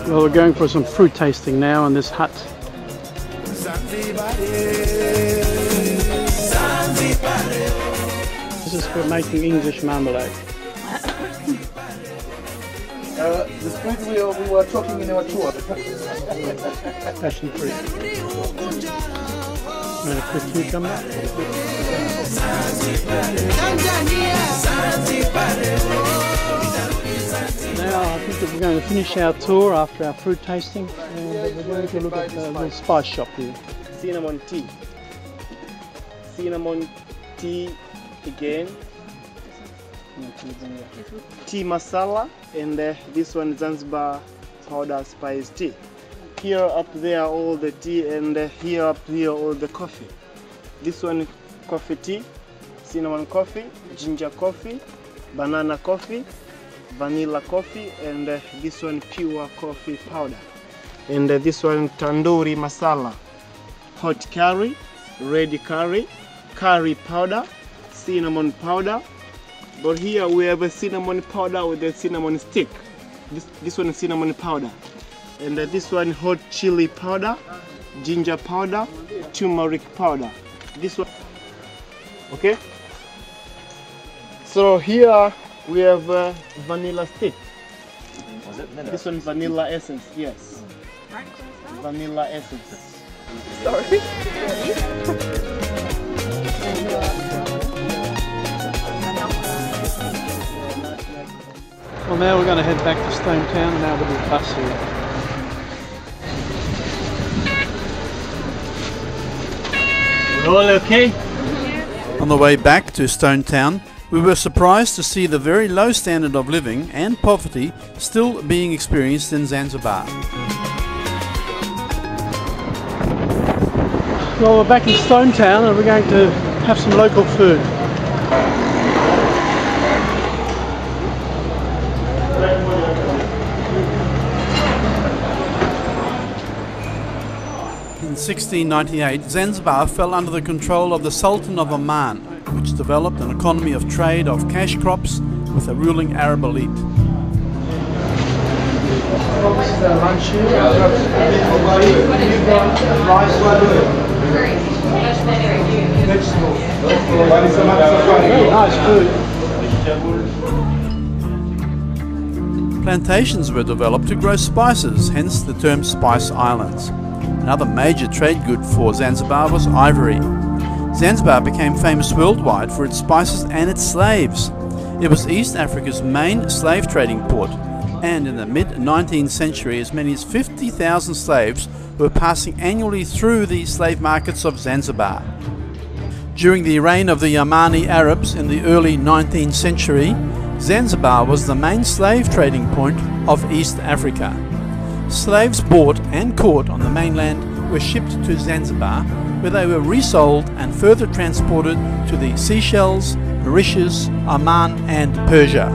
Well, we're going for some fruit tasting now in this hut. This is for making English marmalade. The fruit we were talking in our tour. Passion fruit. And a quick cucumber. Now I think that we're going to finish our tour after our fruit tasting, and we're going to look at the little spice shop here. Cinnamon tea. Cinnamon tea again. Tea masala, and this one Zanzibar powder spice tea. Here up there all the tea, and here up here all the coffee. This one coffee tea, cinnamon coffee, ginger coffee, banana coffee, vanilla coffee, and this one pure coffee powder. And this one tandoori masala, hot curry, red curry, curry powder, cinnamon powder. But here we have a cinnamon powder with a cinnamon stick. This one is cinnamon powder. And this one hot chili powder, ginger powder, turmeric powder. This one, okay? So here we have vanilla stick. Was it vanilla? This one vanilla essence, yes. Vanilla essence. Sorry. Well, now we're going to head back to Stone Town and our little bus here. All okay? On the way back to Stone Town, we were surprised to see the very low standard of living and poverty still being experienced in Zanzibar. Well, we're back in Stone Town and we're going to have some local food. In 1698, Zanzibar fell under the control of the Sultan of Oman, which developed an economy of trade of cash crops with a ruling Arab elite. Nice food. Plantations were developed to grow spices, hence the term Spice Islands. Another major trade good for Zanzibar was ivory. Zanzibar became famous worldwide for its spices and its slaves. It was East Africa's main slave trading port, and in the mid-19th century as many as 50,000 slaves were passing annually through the slave markets of Zanzibar. During the reign of the Yamani Arabs in the early 19th century, Zanzibar was the main slave trading point of East Africa. Slaves bought and caught on the mainland were shipped to Zanzibar, where they were resold and further transported to the Seychelles, Mauritius, Oman and Persia.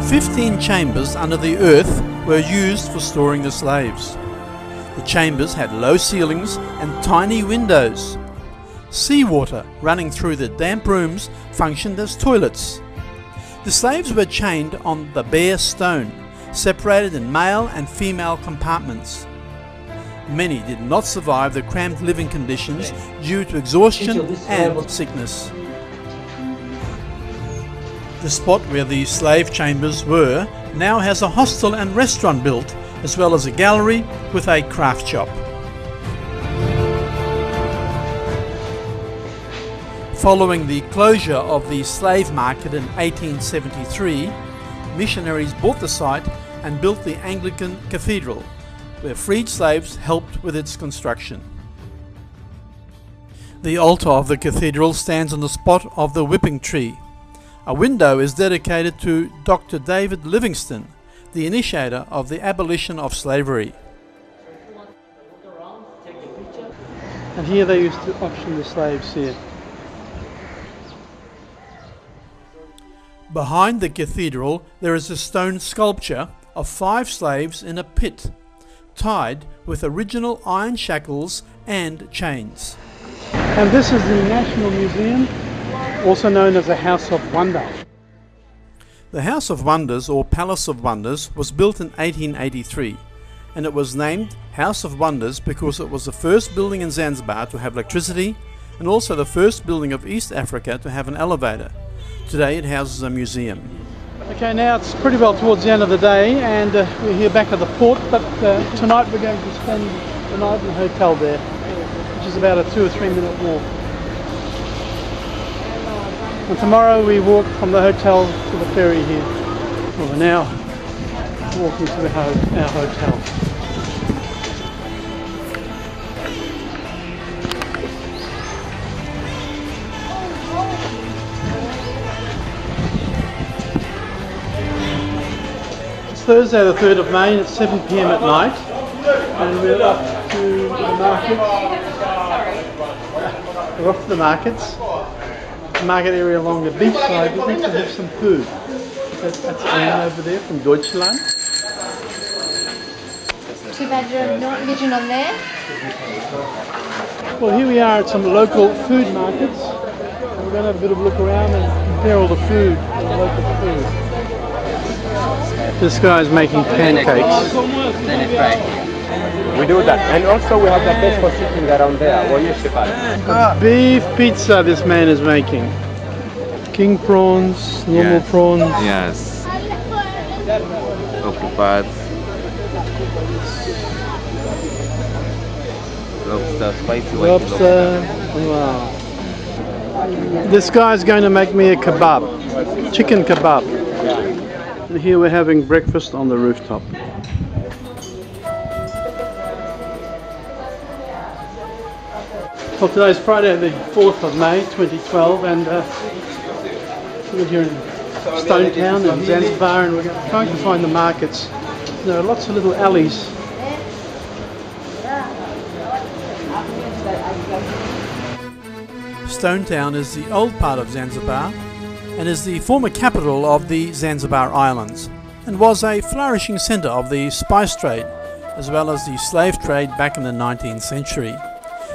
"15 chambers under the earth were used for storing the slaves. The chambers had low ceilings and tiny windows. Seawater running through the damp rooms functioned as toilets. The slaves were chained on the bare stone, separated in male and female compartments. Many did not survive the cramped living conditions due to exhaustion and sickness. The spot where these slave chambers were now has a hostel and restaurant built, as well as a gallery with a craft shop. Following the closure of the slave market in 1873, missionaries bought the site and built the Anglican Cathedral, where freed slaves helped with its construction. The altar of the cathedral stands on the spot of the whipping tree. A window is dedicated to Dr. David Livingstone, the initiator of the abolition of slavery. And here they used to auction the slaves here. Behind the cathedral there is a stone sculpture of 5 slaves in a pit, tied with original iron shackles and chains. And this is the National Museum, also known as the House of Wonder. The House of Wonders, or Palace of Wonders, was built in 1883, and it was named House of Wonders because it was the first building in Zanzibar to have electricity and also the first building of East Africa to have an elevator. Today it houses a museum. Okay, now it's pretty well towards the end of the day and we're here back at the port, but tonight we're going to spend the night in a hotel there, which is about a 2 or 3 minute walk. And tomorrow we walk from the hotel to the ferry here. Well, we're now walking to our hotel. It's Thursday the 3rd of May and it's 7 PM at night and we're off to the markets. We're off to the markets. Market area along the beach side. We need to have some food. That's Anne over there from Deutschland. Too bad you're not vision on there. Well, here we are at some local food markets. We're going to have a bit of a look around and compare all the food, the local food. This guy's making pancakes. We do that, and also we have the best for sitting around there. A beef pizza this man is making. King prawns, normal prawns. Yes. Octopus. Lobster, spicy Lobster. Wow. This guy's going to make me a kebab. Chicken kebab. And here we're having breakfast on the rooftop. Well, today's Friday the 4th of May 2012 and we're here in Stone Town in Zanzibar and we're trying to find the markets. There are lots of little alleys. Stone Town is the old part of Zanzibar and is the former capital of the Zanzibar Islands and was a flourishing centre of the spice trade as well as the slave trade back in the 19th century.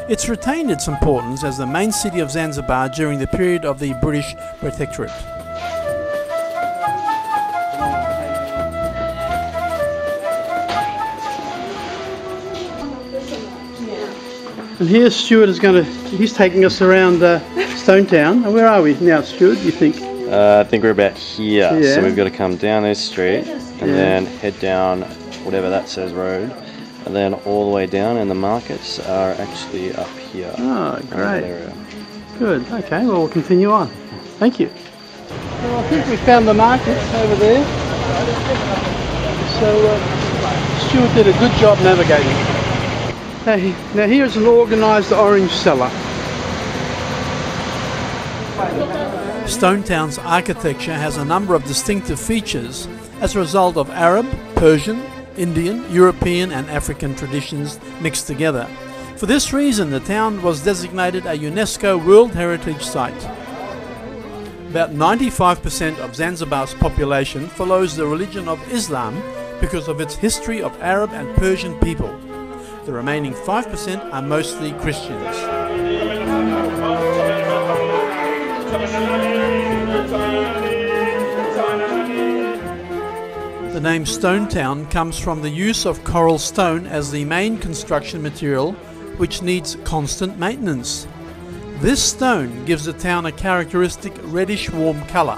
It's retained its importance as the main city of Zanzibar during the period of the British Protectorate. And here Stuart is he's taking us around Stone Town. And where are we now, Stuart, do you think? I think we're about here, Yeah. so we've got to come down this street and then head down whatever that says road, and then all the way down, and the markets are actually up here. Oh, in that great. area. Good. Okay, well, we'll continue on. Thank you. Well, I think we found the markets over there. So Stuart did a good job navigating. Now here's an organised orange cellar. Stone Town's architecture has a number of distinctive features as a result of Arab, Persian, Indian, European and African traditions mixed together. For this reason, the town was designated a UNESCO World Heritage Site. About 95% of Zanzibar's population follows the religion of Islam because of its history of Arab and Persian people. The remaining 5% are mostly Christians. The name Stone Town comes from the use of coral stone as the main construction material, which needs constant maintenance. This stone gives the town a characteristic reddish warm colour.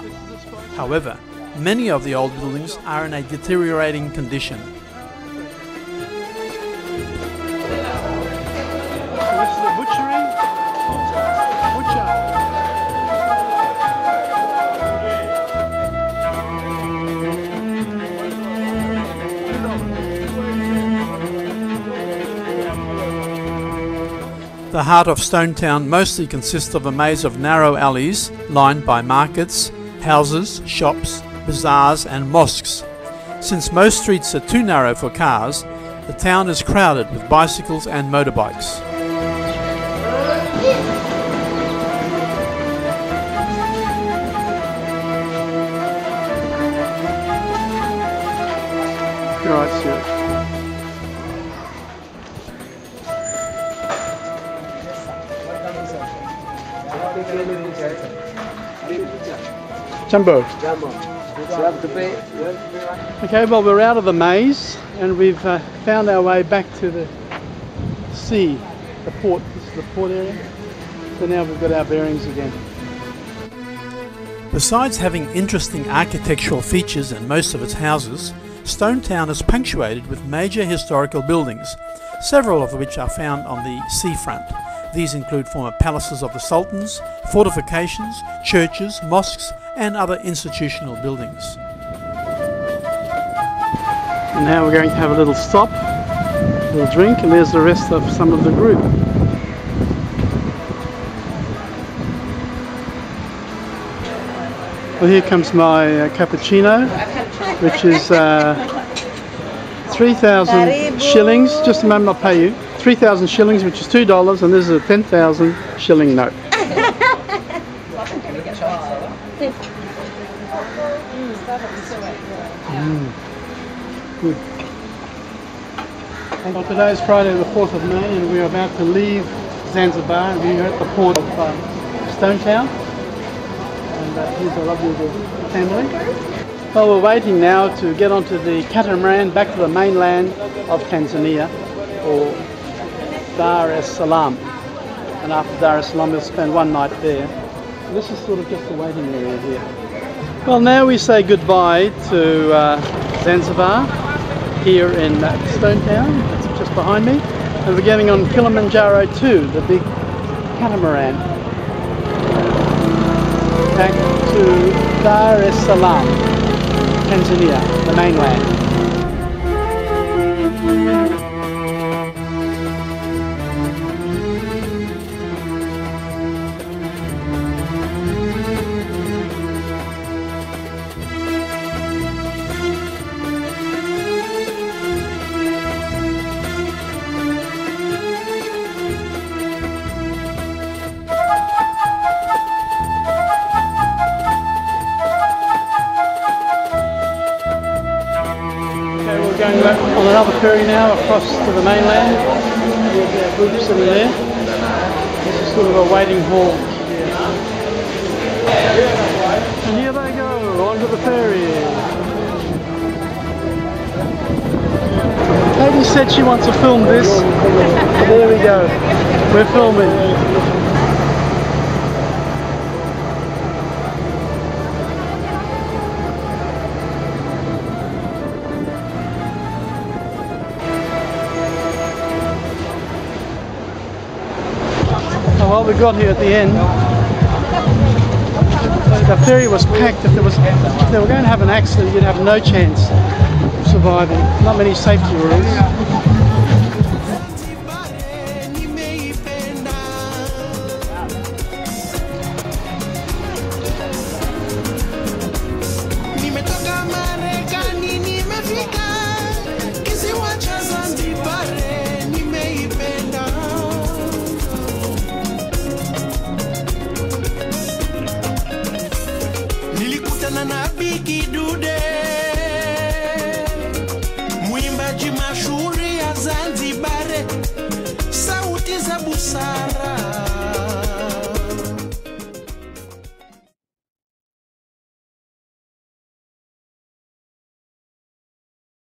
However, many of the old buildings are in a deteriorating condition. This is the butchery. Butcher. The heart of Stone Town mostly consists of a maze of narrow alleys lined by markets, houses, shops, bazaars and mosques. Since most streets are too narrow for cars, the town is crowded with bicycles and motorbikes. You're right, Stuart. Jumbo. Jumbo. So you have to pay. Okay, well we're out of the maze and we've found our way back to the sea, the port. This is the port area. So now we've got our bearings again. Besides having interesting architectural features in most of its houses, Stone Town is punctuated with major historical buildings, several of which are found on the seafront. These include former palaces of the sultans, fortifications, churches, mosques and other institutional buildings. And now we're going to have a little stop, a little drink, and there's the rest of some of the group. Well, here comes my cappuccino, which is 3,000 shillings. Just a moment, I'll pay you. 3,000 shillings, which is $2, and this is a 10,000 shilling note. Good. Well, today is Friday the 4th of May, and we are about to leave Zanzibar. We are at the port of Stone Town. And here's a lovely little family. Well, we're waiting now to get onto the Catamaran back to the mainland of Tanzania, or Dar es Salaam. And after Dar es Salaam we'll spend one night there. So this is sort of just the waiting area here. Well, now we say goodbye to Zanzibar here in Stone Town. It's just behind me. And we're getting on Kilimanjaro 2, the big catamaran, back to Dar es Salaam, Tanzania, the mainland. Going back on another ferry now across to the mainland. There's our group sitting there. This is sort of a waiting hall. And here they go, onto the ferry. Katie said she wants to film this. There we go. We're filming. Well, we got here at the end. The ferry was packed. If they were going to have an accident, you'd have no chance of surviving. Not many safety rules.